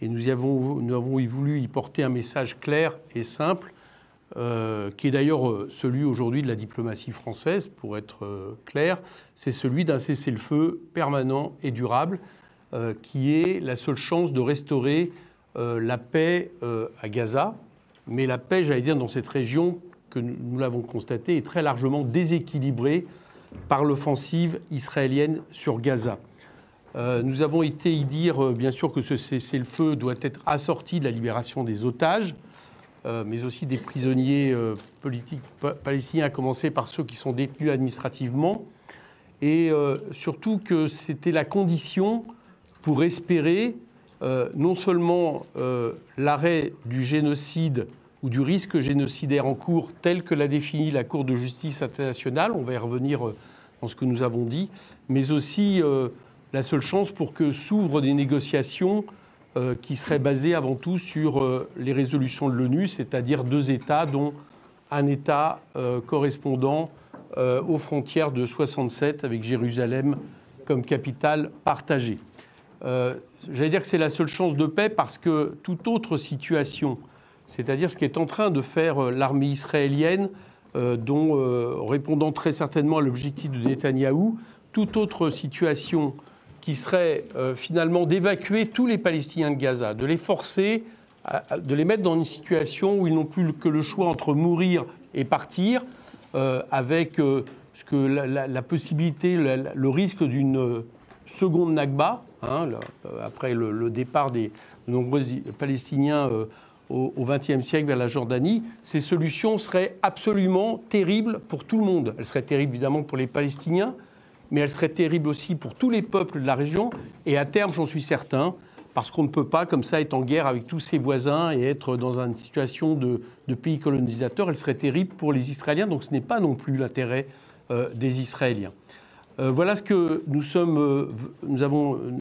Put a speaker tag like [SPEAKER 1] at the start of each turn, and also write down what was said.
[SPEAKER 1] Et nous avons voulu y porter un message clair et simple, qui est d'ailleurs celui aujourd'hui de la diplomatie française, pour être clair, c'est celui d'un cessez-le-feu permanent et durable, qui est la seule chance de restaurer la paix à Gaza, mais la paix, j'allais dire, dans cette région que nous l'avons constaté, est très largement déséquilibrée par l'offensive israélienne sur Gaza. Nous avons été y dire, bien sûr, que ce cessez-le-feu doit être assorti de la libération des otages, mais aussi des prisonniers politiques palestiniens, à commencer par ceux qui sont détenus administrativement, et surtout que c'était la condition pour espérer non seulement l'arrêt du génocide ou du risque génocidaire en cours tel que l'a défini la Cour de justice internationale, on va y revenir dans ce que nous avons dit, mais aussi la seule chance pour que s'ouvrent des négociations qui seraient basées avant tout sur les résolutions de l'ONU, c'est-à-dire 2 États, dont un État correspondant aux frontières de 67 avec Jérusalem comme capitale partagée. J'allais dire que c'est la seule chance de paix parce que toute autre situation, c'est-à-dire ce qu'est en train de faire l'armée israélienne, répondant très certainement à l'objectif de Netanyahou, toute autre situation qui serait finalement d'évacuer tous les Palestiniens de Gaza, de les forcer, de les mettre dans une situation où ils n'ont plus que le choix entre mourir et partir, avec la possibilité, le risque d'une seconde Nakba, après le départ de nombreux Palestiniens au XXe siècle vers la Jordanie. Ces solutions seraient absolument terribles pour tout le monde. Elles seraient terribles évidemment pour les Palestiniens, mais elles seraient terribles aussi pour tous les peuples de la région. Et à terme, j'en suis certain, parce qu'on ne peut pas comme ça être en guerre avec tous ses voisins et être dans une situation de pays colonisateur, elles seraient terribles pour les Israéliens. Donc ce n'est pas non plus l'intérêt des Israéliens. Voilà ce que nous avons